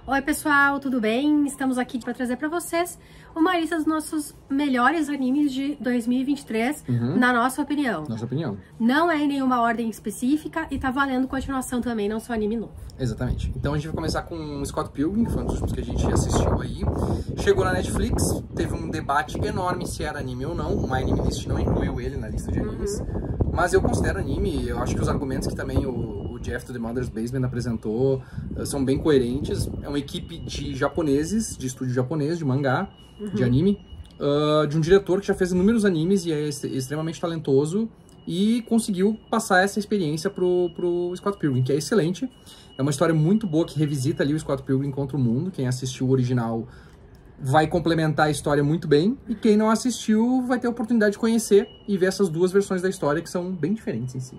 Oi pessoal, tudo bem? Estamos aqui para trazer para vocês uma lista dos nossos melhores animes de 2023, na nossa opinião. Nossa opinião. Não é em nenhuma ordem específica e tá valendo continuação também, não só anime novo. Exatamente. Então a gente vai começar com Scott Pilgrim, que foi um dos últimos que a gente assistiu aí. Chegou na Netflix, teve um debate enorme se era anime ou não. O My Anime List não incluiu ele na lista de animes. Mas eu considero anime, eu acho que os argumentos que também o Jeff do The Mother's Basement apresentou são bem coerentes. É uma equipe de japoneses, de estúdio japonês, de mangá, de anime, de um diretor que já fez inúmeros animes e é extremamente talentoso e conseguiu passar essa experiência pro Scott Pilgrim, que é excelente. É uma história muito boa que revisita ali o Scott Pilgrim contra o mundo. Quem assistiu o original vai complementar a história muito bem, e quem não assistiu vai ter a oportunidade de conhecer e ver essas duas versões da história que são bem diferentes em si.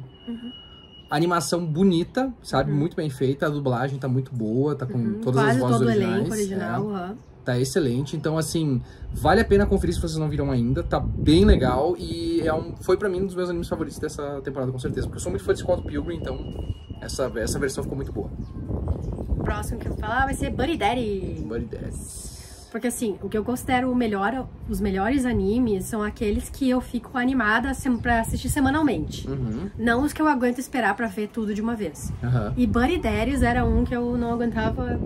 A animação bonita, sabe? Muito bem feita, a dublagem tá muito boa, tá com todas as vozes originais. Quase todo o elenco original, Tá excelente, então assim, vale a pena conferir se vocês não viram ainda, tá bem legal e foi pra mim um dos meus animes favoritos dessa temporada, com certeza, porque eu sou muito fã de Scott Pilgrim, então essa versão ficou muito boa. O próximo que eu vou falar vai ser Buddy Daddy. Buddy Daddy. Porque assim, o que eu considero os melhores animes são aqueles que eu fico animada pra assistir semanalmente. Não os que eu aguento esperar pra ver tudo de uma vez. E Buddy Daddy era um que eu não aguentava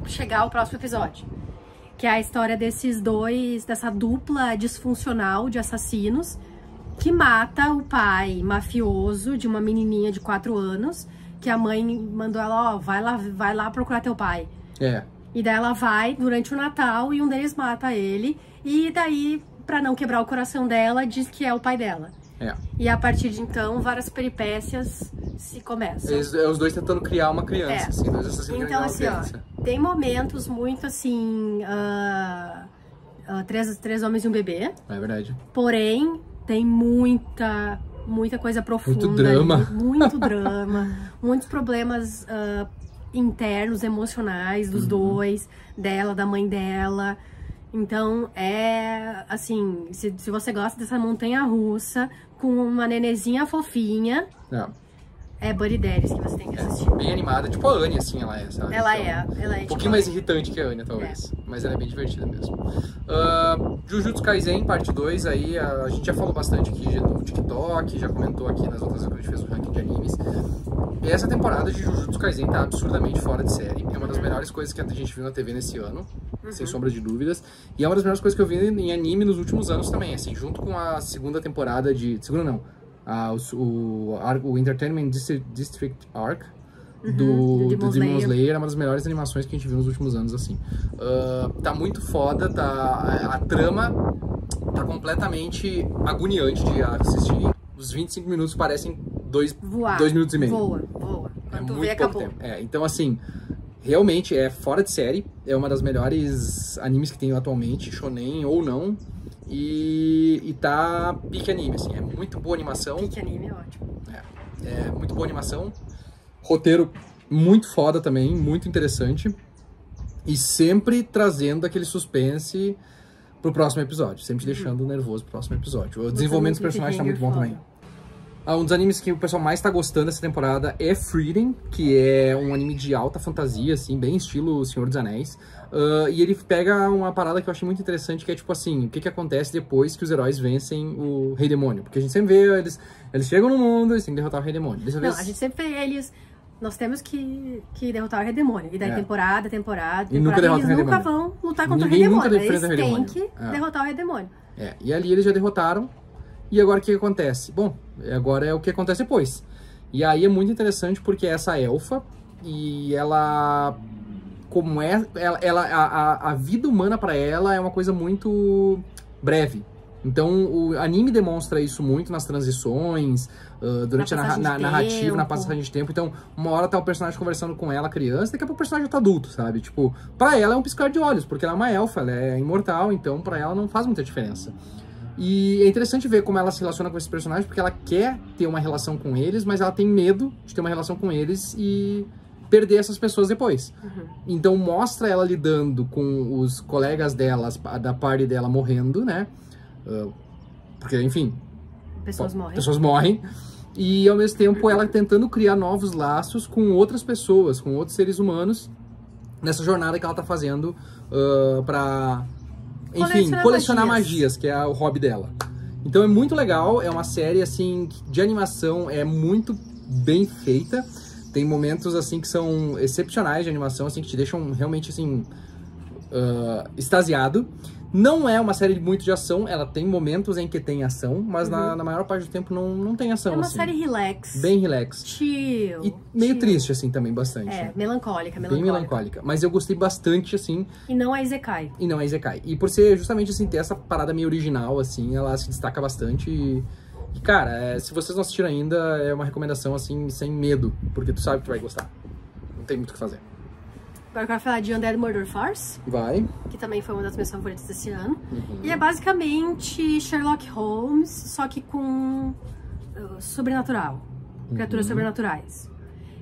chegar ao próximo episódio. Que é a história dessa dupla disfuncional de assassinos que mata o pai mafioso de uma menininha de 4 anos, que a mãe mandou ela, vai lá procurar teu pai. E daí ela vai durante o Natal e um deles mata ele. E daí, pra não quebrar o coração dela, diz que é o pai dela. E a partir de então, várias peripécias se começam. Os dois tentando criar uma criança. Assim, dois assassinos então, assim, tem momentos muito assim... três homens e um bebê. É verdade. Porém, tem muita coisa profunda. Muito drama. Muito drama. Muitos problemas... internos, emocionais dos dois, dela, da mãe dela. Então, assim, se você gosta dessa montanha-russa com uma nenezinha fofinha, é Buddy Daddy que você tem que assistir. Bem animada, tipo a Anya, assim, ela é, sabe? Ela é um pouquinho mais irritante que a Anya, talvez. Mas ela é bem divertida mesmo. Jujutsu Kaisen, parte 2, aí a gente já falou bastante aqui no TikTok, já comentou aqui nas outras vezes que a gente fez o ranking de animes. E essa temporada de Jujutsu Kaisen tá absurdamente fora de série. É uma das melhores coisas que a gente viu na TV nesse ano, sem sombra de dúvidas. E é uma das melhores coisas que eu vi em anime nos últimos anos também, assim, junto com a segunda temporada de... Segunda não. O Entertainment District Arc do Demon Slayer é uma das melhores animações que a gente viu nos últimos anos, assim. Tá muito foda, a trama tá completamente agoniante de assistir. Os 25 minutos parecem 2 minutos e meio. Voa. É muito pouco tempo. Então, assim, realmente é fora de série. É uma das melhores animes que tem atualmente, shonen ou não. E tá pique anime, assim. É muito boa animação. Pique anime é ótimo. É muito boa animação. Roteiro muito foda também, muito interessante. E sempre trazendo aquele suspense pro próximo episódio. Sempre deixando nervoso pro próximo episódio. O desenvolvimento dos personagens tá muito bom também. Um dos animes que o pessoal mais tá gostando dessa temporada é Frieren, que é um anime de alta fantasia, assim, bem estilo Senhor dos Anéis. E ele pega uma parada que eu achei muito interessante, que é tipo assim, o que acontece depois que os heróis vencem o Rei Demônio. Porque a gente sempre vê, eles chegam no mundo, eles têm que derrotar o Rei Demônio. A gente sempre vê eles... Nós temos que derrotar o Rei Demônio. E daí temporada, e nunca derrotam o Rei Demônio. Nunca vão lutar contra o Rei Demônio. Eles têm que derrotar o Rei Demônio. E ali eles já derrotaram. E agora o que acontece? Bom, agora é o que acontece depois. E aí é muito interessante porque essa elfa, e ela... Como a vida humana pra ela é uma coisa muito breve. Então o anime demonstra isso muito nas transições, durante a narrativa, na passagem de tempo. Então uma hora tá o personagem conversando com ela, criança, daqui a pouco o personagem já tá adulto, sabe? Tipo, pra ela é um piscar de olhos, porque ela é uma elfa, ela é imortal, então pra ela não faz muita diferença. E é interessante ver como ela se relaciona com esses personagens, porque ela quer ter uma relação com eles, mas ela tem medo de ter uma relação com eles e perder essas pessoas depois. Então mostra ela lidando com os colegas dela, da party dela morrendo, né? Porque, enfim... Pessoas morrem. E, ao mesmo tempo, ela tentando criar novos laços com outras pessoas, com outros seres humanos. nessa jornada que ela tá fazendo pra, enfim, colecionar magias, que é o hobby dela. Então é muito legal, é uma série, assim, de animação, é muito bem feita. Tem momentos, assim, que são excepcionais de animação, assim, que te deixam realmente, assim, extasiado. Não é uma série muito de ação, ela tem momentos em que tem ação, mas na maior parte do tempo não tem ação, assim. É uma série relax. Bem relax. Chill. E meio triste, assim, também, bastante. Melancólica. Bem melancólica. Mas eu gostei bastante, assim. E não é Isekai. E por ser justamente, assim, ter essa parada meio original, assim, ela se destaca bastante e cara, se vocês não assistiram ainda, é uma recomendação, assim, sem medo, porque tu sabe que tu vai gostar. Não tem muito o que fazer. Agora eu quero falar de Undead Murder Farce. Vai. Que também foi uma das minhas favoritas desse ano. E é basicamente Sherlock Holmes, só que com sobrenatural. Criaturas sobrenaturais.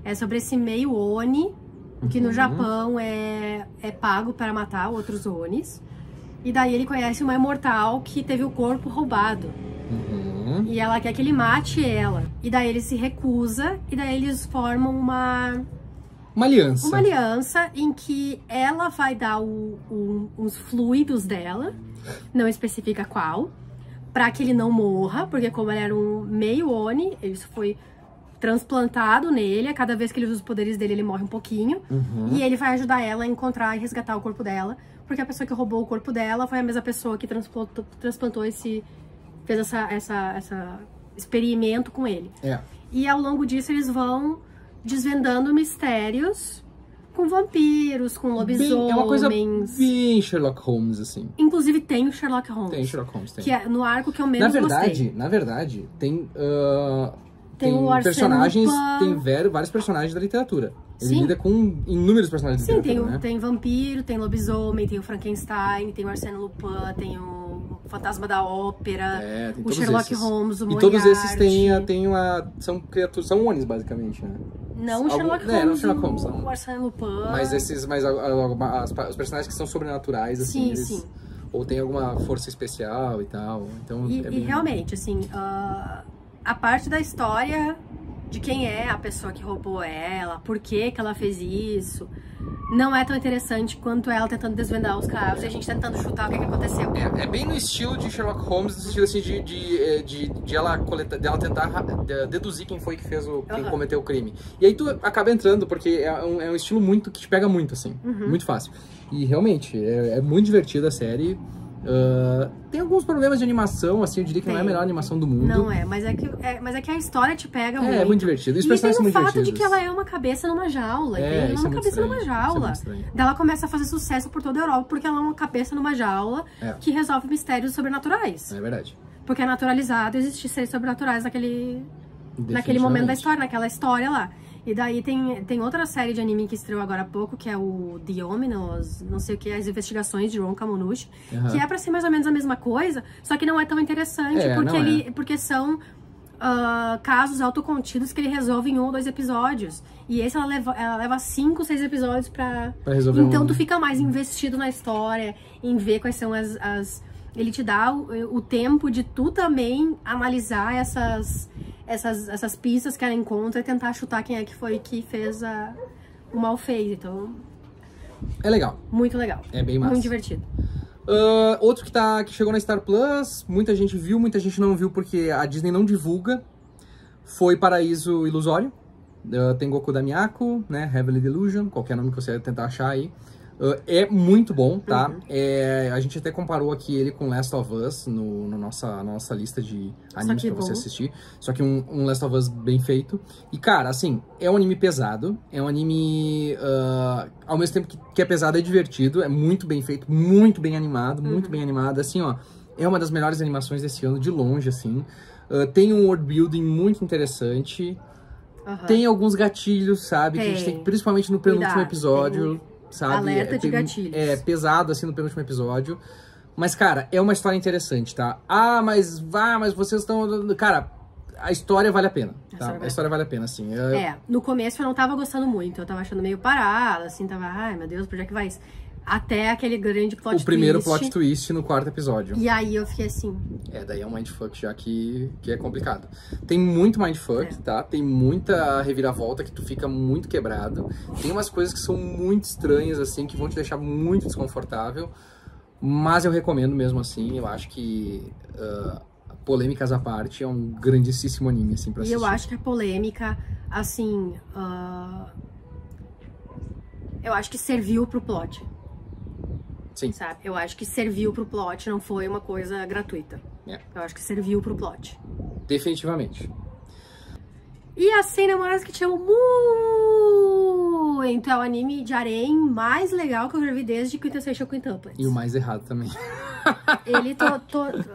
É sobre esse meio Oni, que no Japão é pago para matar outros Onis. E daí ele conhece uma imortal que teve o corpo roubado. E ela quer que ele mate ela. E daí ele se recusa, e daí eles formam uma aliança. Uma aliança em que ela vai dar uns fluidos dela, não especifica qual, pra que ele não morra, porque como ele era um meio Oni, isso foi transplantado nele, a cada vez que ele usa os poderes dele, ele morre um pouquinho, e ele vai ajudar ela a encontrar e resgatar o corpo dela, porque a pessoa que roubou o corpo dela foi a mesma pessoa que transplantou fez essa experimento com ele. E ao longo disso eles vão desvendando mistérios com vampiros, com lobisomens. É uma coisa bem Sherlock Holmes, assim. Inclusive tem o Sherlock Holmes. Tem Sherlock Holmes, tem. Que é no arco que eu menos gostei. Na verdade, tem personagens, tem vários personagens da literatura. Ele lida com inúmeros personagens da literatura, né? Tem vampiro, tem lobisomem, tem o Frankenstein, tem o Arsène Lupin, tem o Fantasma da Ópera, o Sherlock Holmes, o Moriarty. E todos esses são criaturas, são Onis, basicamente, né? Não o Sherlock Holmes, não o Sherlock Holmes, não. O Arsène Lupin. Mas os personagens que são sobrenaturais, assim, sim. Ou tem alguma força especial e tal. Então, e realmente, assim, a parte da história de quem é a pessoa que roubou ela, por que ela fez isso, não é tão interessante quanto ela tentando desvendar os casos e a gente tentando chutar o que aconteceu. É bem no estilo de Sherlock Holmes, no estilo assim de ela tentar deduzir quem foi que fez quem cometeu o crime. E aí tu acaba entrando, porque é um estilo muito que te pega muito, assim, muito fácil. E realmente, é muito divertida a série. Tem alguns problemas de animação, assim, eu diria que não é a melhor animação do mundo. Não é, mas é que a história te pega muito. É muito divertido. E tem o fato de que ela é uma cabeça numa jaula. Ela é uma cabeça numa jaula. Daí ela começa a fazer sucesso por toda a Europa, porque ela é uma cabeça numa jaula que resolve mistérios sobrenaturais. É verdade. Porque é naturalizado existir seres sobrenaturais naquele momento da história, naquela história lá. E daí tem outra série de anime que estreou agora há pouco, que é o The Ominous, não sei o que, as investigações de Ron Kamonushi, que é pra ser mais ou menos a mesma coisa, só que não é tão interessante, porque são casos autocontidos que ele resolve em 1 ou 2 episódios. E esse ela leva 5, 6 episódios pra resolver. Então tu fica mais investido na história, em ver quais são ele te dá o tempo de tu também analisar essas pistas que ela encontra e tentar chutar quem é que foi que fez o mal feito. Então, é legal. Muito legal. É bem massa. Muito divertido. Outro que chegou na Star Plus, muita gente viu, muita gente não viu porque a Disney não divulga, foi Paraíso Ilusório. Tem Goku da Miyako, né? Heavenly Delusion, qualquer nome que você tentar achar aí. É muito bom, tá? A gente até comparou aqui ele com Last of Us na nossa lista de animes pra você assistir. Só que um Last of Us bem feito. E, cara, assim, é um anime pesado. É um anime, ao mesmo tempo que é pesado, é divertido. É muito bem feito, muito bem animado, muito bem animado. Assim, ó, é uma das melhores animações desse ano, de longe, assim. Tem um world building muito interessante. Tem alguns gatilhos, sabe? Que a gente tem, principalmente no penúltimo episódio. Sabe? Alerta de gatilhos. É pesado, assim, no penúltimo episódio. Mas, cara, é uma história interessante, tá? Mas vocês estão... Cara, a história vale a pena, tá? A história vale a pena, assim. No começo eu não tava gostando muito. Eu tava achando meio parada, assim, tava... Ai, meu Deus, por onde é que vai isso? Até aquele grande plot twist. O primeiro plot twist no 4º episódio. E aí eu fiquei assim... Daí é um mindfuck já que é complicado. Tem muito mindfuck, tá? Tem muita reviravolta que tu fica muito quebrado. Tem umas coisas que são muito estranhas, assim, que vão te deixar muito desconfortável. Mas eu recomendo mesmo assim. Eu acho que... polêmicas à parte, é um grandíssimo anime, assim, pra assistir. E eu acho que a polêmica, assim... eu acho que serviu pro plot. Sim. Sabe? Eu acho que serviu pro plot, não foi uma coisa gratuita. Eu acho que serviu pro plot. Definitivamente. E a Sem Namoradas que te amo muito. É o anime de harém mais legal que eu já vi desde Quintessential Quintuplets. E o mais errado também. Ele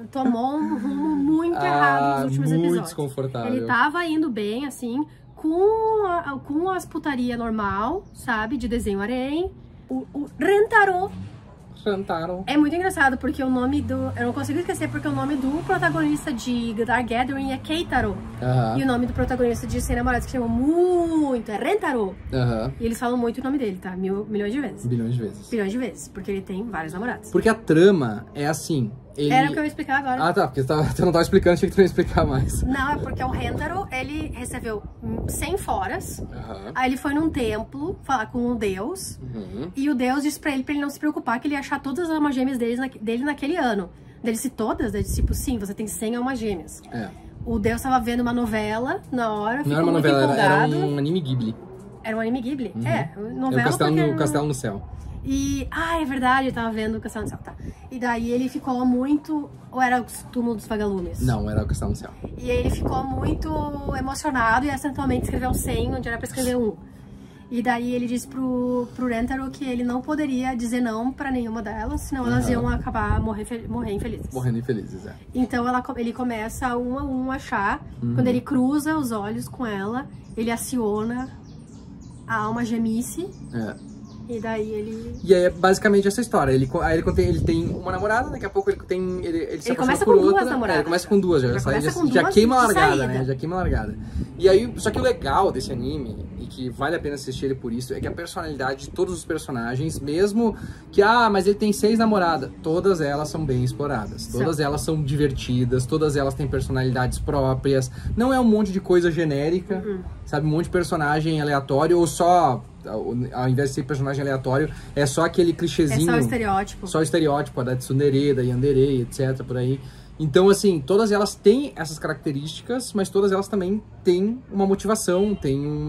tomou um rumo muito errado nos últimos episódios. Muito desconfortável. Ele tava indo bem, assim, com as putaria normal, sabe? De desenho harém. O Rentaro. É muito engraçado, porque o nome do... Eu não consigo esquecer, porque o nome do protagonista de Dark Gathering é Keitaro. E o nome do protagonista de Sem Namorados, que chama muito, é Rentaro. E eles falam muito o nome dele, tá? Milhões de vezes. Bilhões de vezes. Bilhões de vezes, porque ele tem vários namorados. Porque a trama é assim... Era o que eu ia explicar agora. Ah, tá, porque tu não tava explicando, achei que tu ia explicar mais. Não, é porque o Rentaro, ele recebeu 100 foras, aí ele foi num templo falar com um deus, e o deus disse pra ele não se preocupar, que ele ia achar todas as almas gêmeas dele naquele ano. Ele disse todas, ele disse tipo, sim, você tem 100 almas gêmeas. O deus tava vendo uma novela na hora, ficou muito empolgado. Não era uma novela, era um anime Ghibli. Era um anime Ghibli? Novela o Castelo no Céu. E, é verdade, eu tava vendo o Castelo no Céu, tá. E daí ele ficou muito... Ou era o Túmulo dos Vagalumes? Não, era o Castelo no Céu. E ele ficou muito emocionado e acidentalmente escreveu 100, onde era pra escrever 1. E daí ele disse pro Rentaro que ele não poderia dizer não pra nenhuma delas, senão elas iam acabar morrer infelizes. Morrendo infelizes, Então ele começa um a um a achar, quando ele cruza os olhos com ela, ele aciona a alma gemice. E daí ele... E aí é basicamente essa história. Ele tem uma namorada, daqui a pouco ele se começa por com outra. duas namoradas. Ele começa com duas, já queima a largada, né? Já queima a largada. E aí, só que o legal desse anime, e que vale a pena assistir ele por isso, é que a personalidade de todos os personagens, mesmo que, mas ele tem 6 namoradas, todas elas são bem exploradas. Todas elas são divertidas, todas elas têm personalidades próprias. Não é um monte de coisa genérica, sabe? Um monte de personagem aleatório, ou só... Ao invés de ser personagem aleatório, é só aquele clichêzinho. É só o estereótipo. Só o estereótipo, a da tsundere, da yandere, etc, por aí. Então, assim, todas elas têm essas características, mas todas elas também têm uma motivação, têm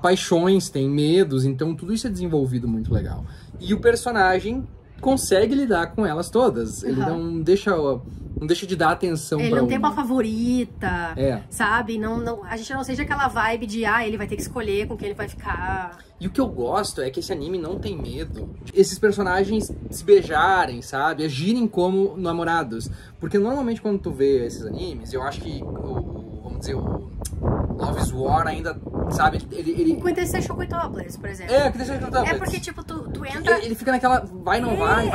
paixões, têm medos, então tudo isso é desenvolvido muito legal. E o personagem consegue lidar com elas todas. Ele não deixa de dar atenção pra ele não tem uma favorita, sabe? A gente não seja aquela vibe de, ele vai ter que escolher com quem ele vai ficar. E o que eu gosto é que esse anime não tem medo de esses personagens se beijarem, sabe? Agirem como namorados. Porque normalmente quando tu vê esses animes, eu acho que vamos dizer, o Love is War ainda, sabe? O Quintessential Quintuplets, por exemplo. O Quintessential Quintuplets. É porque, tipo, tu entra... Ele fica naquela vai, não vai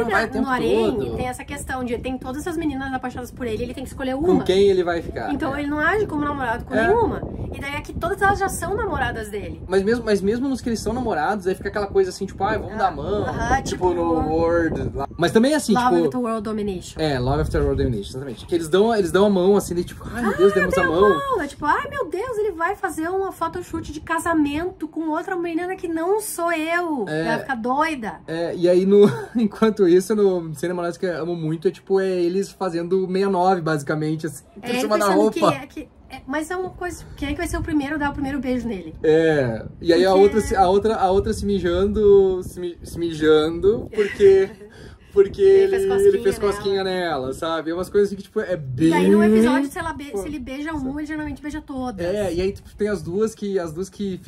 o tempo no harém todo. Tem essa questão de, tem todas as meninas apaixonadas por ele tem que escolher uma. Com quem ele vai ficar. Então ele não age como namorado com nenhuma. E daí aqui todas elas já são namoradas dele. Mas mesmo nos que eles são namorados, aí fica aquela coisa assim, tipo, vamos dar a mão. Tipo, no World. Lá. Mas também assim, Love After World Domination. Love After World Domination, exatamente. Que eles dão a mão assim, de tipo, meu Deus, demos a mão. É tipo, meu Deus, ele vai fazer uma photoshoot de casamento com outra menina que não sou eu. Vai ficar doida. E aí, enquanto isso, no Sem Namorados que eu amo muito, é eles fazendo 69, basicamente, assim, por cima da roupa. Mas é uma coisa, quem é que vai ser o primeiro a dar o primeiro beijo nele? E aí a outra se mijando, porque ele fez cosquinha nela, sabe? É umas coisas assim que, tipo, é bem... E aí no episódio, se ele beija uma, ele geralmente beija todas. E aí tem as duas que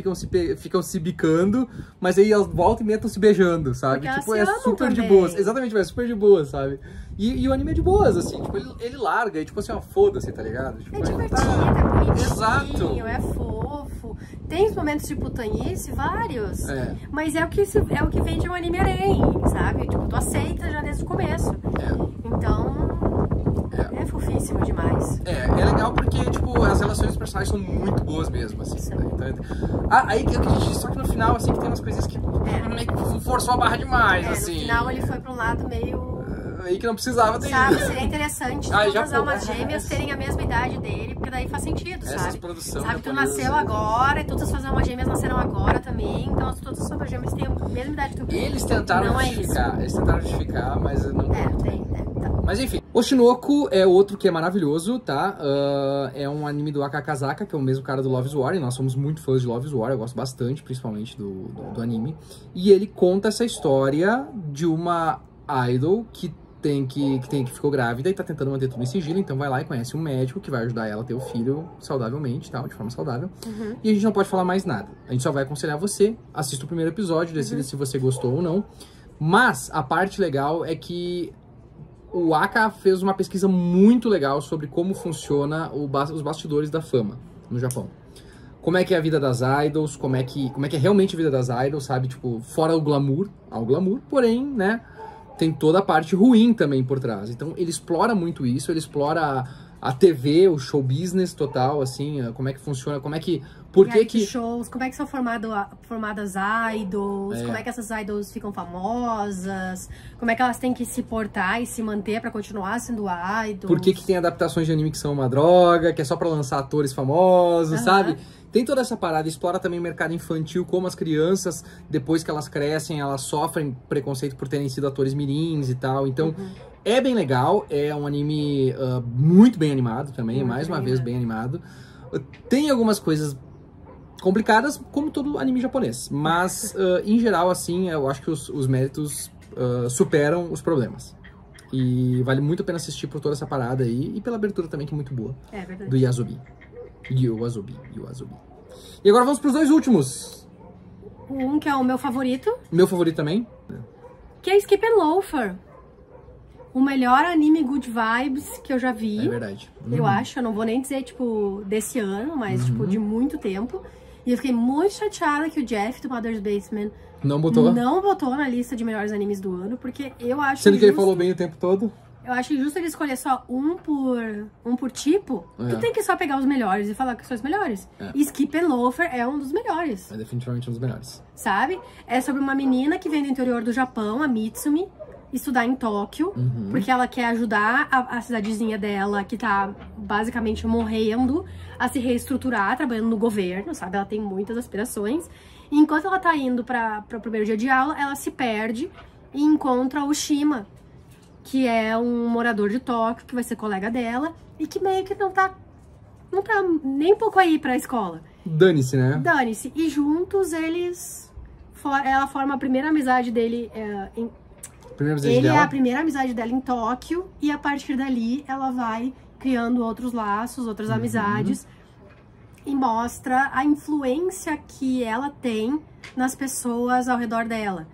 ficam se bicando, mas aí elas voltam e metam se beijando, sabe? Porque tipo, é super também. De boas. Exatamente, é super de boas, sabe? E o anime é de boas, assim, tipo, ele larga e, tipo assim, foda-se, tá ligado? Tipo, é divertido, é bonitinho, exato. É fofo. Tem os momentos de putanice, vários. Mas é o que vem de um anime harém, sabe? Tipo, tu aceita já desde o começo. Então... É fofíssimo demais. É legal porque, tipo, as relações dos personagens são muito boas mesmo, assim. Né? Então, aí que a gente disse, só que no final, assim, que tem umas coisinhas que meio que forçou a barra demais, assim. No final ele foi pra um lado meio... Aí que não precisava ter sabe, ido. seria interessante todas as almas gêmeas terem a mesma idade dele, porque daí faz sentido, sabe? Sabe, tu nasceu agora e todas as almas gêmeas nasceram agora também, então todas as almas gêmeas têm a mesma idade que tu. Eles tentaram justificar, mas não... Tá. Mas enfim, Oshinoko é outro que é maravilhoso, tá? É um anime do Akakazaka, que é o mesmo cara do Love is War, e nós somos muito fãs de Love is War, eu gosto bastante, principalmente do anime. E ele conta essa história de uma idol que ficou grávida e tá tentando manter tudo em sigilo, então vai lá e conhece um médico que vai ajudar ela a ter o filho saudavelmente, tal, de forma saudável. E a gente não pode falar mais nada. A gente só vai aconselhar você, assista o primeiro episódio, decida se você gostou ou não. Mas a parte legal é que o Aka fez uma pesquisa muito legal sobre como funciona os bastidores da fama no Japão. Como é que é a vida das idols, como é que é realmente a vida das idols, sabe? Tipo, fora o glamour, porém, né? Tem toda a parte ruim também por trás. Então, ele explora muito isso, ele explora a TV, o show business total, assim, como é que funciona, como é que... Por que shows, como é que são formadas idols, como é que essas idols ficam famosas, como é que elas têm que se portar e se manter pra continuar sendo idols. Por que tem adaptações de anime que são uma droga, que é só pra lançar atores famosos, sabe? Tem toda essa parada, explora também o mercado infantil, como as crianças, depois que elas crescem, elas sofrem preconceito por terem sido atores mirins e tal. Então, é bem legal, é um anime muito bem animado também, mais uma vez bem animado. Tem algumas coisas complicadas, como todo anime japonês, mas, em geral, assim, eu acho que os méritos superam os problemas. E vale muito a pena assistir por toda essa parada aí, e pela abertura também, que é muito boa, do Yasubi. Yasubi. E agora vamos pros dois últimos. Um que é o meu favorito. Meu favorito também. Que é Skip and Loafer. O melhor anime good vibes que eu já vi. É verdade. Eu acho, eu não vou nem dizer, tipo, desse ano, mas, tipo, de muito tempo. E eu fiquei muito chateada que o Jeff, do Mother's Basement, não botou na lista de melhores animes do ano, porque eu acho Sendo que ele falou bem o tempo todo. Eu acho justo ele escolher só um por tipo, que tem que só pegar os melhores e falar que são os melhores. E Skip and Loafer é um dos melhores. É definitivamente um dos melhores. Sabe? É sobre uma menina que vem do interior do Japão, a Mitsumi, estudar em Tóquio, porque ela quer ajudar a cidadezinha dela, que tá basicamente morrendo, a se reestruturar, trabalhando no governo, sabe? Ela tem muitas aspirações. E enquanto ela tá indo para o primeiro dia de aula, ela se perde e encontra o Shima, que é um morador de Tóquio, que vai ser colega dela, e que meio que não tá nem um pouco aí pra escola. Dane-se, né? Dane-se. E juntos ela forma a primeira amizade dele Ele é a primeira amizade dela em Tóquio, e a partir dali ela vai criando outros laços, outras amizades, e mostra a influência que ela tem nas pessoas ao redor dela.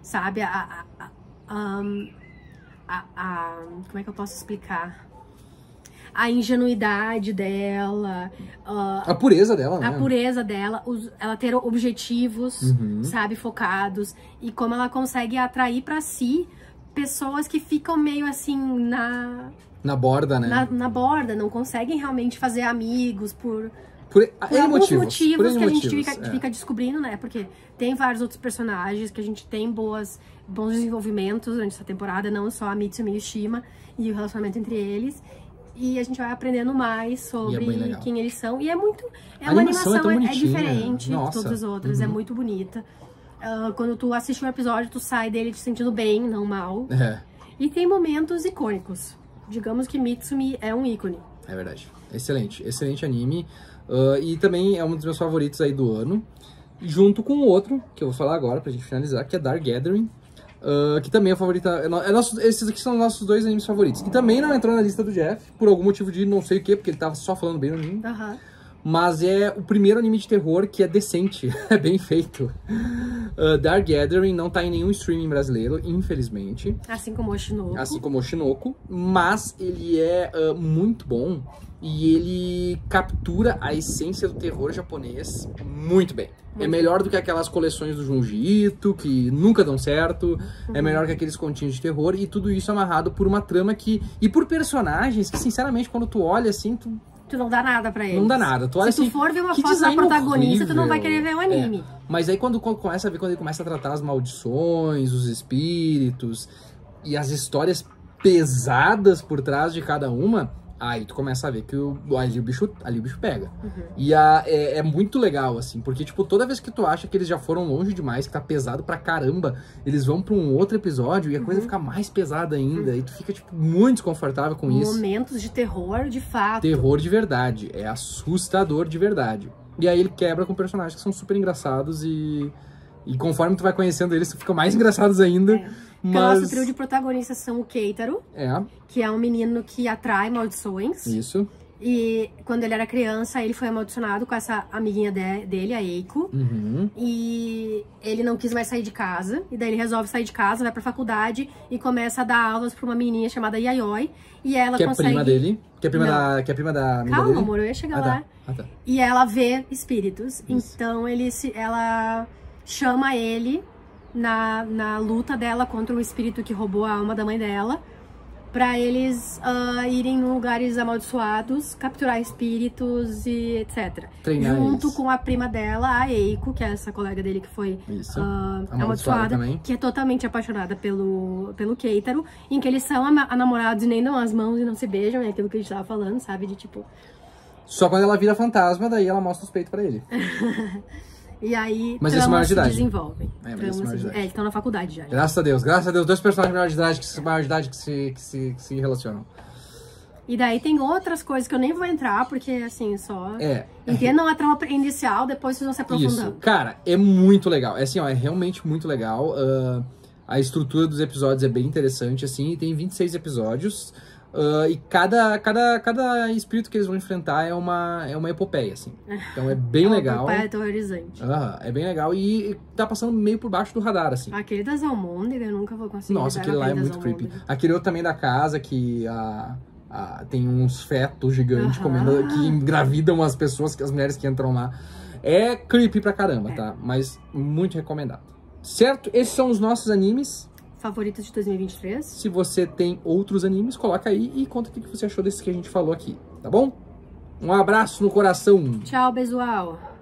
Sabe? Como é que eu posso explicar? A ingenuidade dela. A pureza dela, né? A pureza dela, ela ter objetivos, sabe, focados. E como ela consegue atrair pra si pessoas que ficam meio assim na borda, né? Na borda, não conseguem realmente fazer amigos por alguns motivos que a gente fica descobrindo, né? Porque tem vários outros personagens que a gente tem bons desenvolvimentos durante essa temporada, não só a Mitsumi e o Shima e o relacionamento entre eles. E a gente vai aprendendo mais sobre quem eles são. E é uma animação diferente de todas as outras, é muito bonita. Quando tu assiste um episódio, tu sai dele te sentindo bem, não mal. E tem momentos icônicos. Digamos que Mitsumi é um ícone. É verdade. Excelente anime. E também é um dos meus favoritos aí do ano. Junto com o outro, que eu vou falar agora pra gente finalizar, que é Dark Gathering. Que também é favorita. Esses aqui são nossos dois animes favoritos. Que também não entrou na lista do Jeff, por algum motivo de não sei o que, porque ele tava só falando bem no anime. Mas é o primeiro anime de terror que é decente, é bem feito. Dark Gathering não tá em nenhum streaming brasileiro, infelizmente. Assim como o Oshinoko. Assim como o Oshinoko, mas ele é muito bom e ele captura a essência do terror japonês muito bem. É melhor do que aquelas coleções do Junji Ito, que nunca dão certo. É melhor que aqueles continhos de terror. E tudo isso amarrado por uma trama que... E por personagens que, sinceramente, quando tu olha assim, tu não dá nada pra eles. Não dá nada. Tu olha Se tu assim, for ver uma foto da protagonista, horrível. Tu não vai querer ver o anime. Mas aí quando começa a ver, quando ele começa a tratar as maldições, os espíritos e as histórias pesadas por trás de cada uma, aí tu começa a ver que ali o bicho pega. E é muito legal, assim, porque, tipo, toda vez que tu acha que eles já foram longe demais, que tá pesado pra caramba, eles vão pra um outro episódio e a coisa fica mais pesada ainda. E tu fica, tipo, muito desconfortável com isso. Momentos de terror, de fato. Terror de verdade. É assustador de verdade. E aí ele quebra com personagens que são super engraçados e conforme tu vai conhecendo eles, tu fica mais engraçados ainda. Mas... O nosso trio de protagonistas são o Keitaro, que é um menino que atrai maldições. Isso. E quando ele era criança, ele foi amaldiçoado com essa amiguinha dele, a Eiko. E ele não quis mais sair de casa. E daí ele resolve sair de casa, vai pra faculdade e começa a dar aulas pra uma menininha chamada Yayoi. E ela consegue... Que é prima dele. Que é prima da amiga Calma, dele. amor, eu ia chegar lá. Tá. E ela vê espíritos. Isso. Então ela chama ele na luta dela contra o espírito que roubou a alma da mãe dela, pra eles irem em lugares amaldiçoados, capturar espíritos e etc. Treinar junto eles. com a prima dela, a Eiko, que é essa colega dele que foi amaldiçoada, que é totalmente apaixonada pelo Keitaro, em que eles são namorados e nem dão as mãos e não se beijam, é aquilo que a gente tava falando, sabe? De tipo... Só quando ela vira fantasma, daí ela mostra os peitos pra ele. E aí, mas esse maior de idade. Desenvolvem. Eles estão na faculdade já. Graças a Deus, dois personagens maior de idade que se relacionam. E daí tem outras coisas que eu nem vou entrar, porque assim, só entendam a trama inicial, depois vocês vão se aprofundando. Isso, cara, é muito legal. É assim, ó, é realmente muito legal. A estrutura dos episódios é bem interessante, assim, e tem 26 episódios. E cada espírito que eles vão enfrentar é uma epopeia, assim. Então é bem legal. É uma epopeia aterrorizante. É bem legal e tá passando meio por baixo do radar, assim. Aquele das almôndegas eu nunca vou conseguir. Nossa, aquele lá é muito creepy. Aquele outro também da casa que tem uns fetos gigantes comendo, que engravidam as pessoas, as mulheres que entram lá. É creepy pra caramba, tá? Mas muito recomendado. Certo? Esses são os nossos animes favoritos de 2023. Se você tem outros animes, coloca aí e conta o que você achou desses que a gente falou aqui, tá bom? Um abraço no coração. Tchau, pessoal.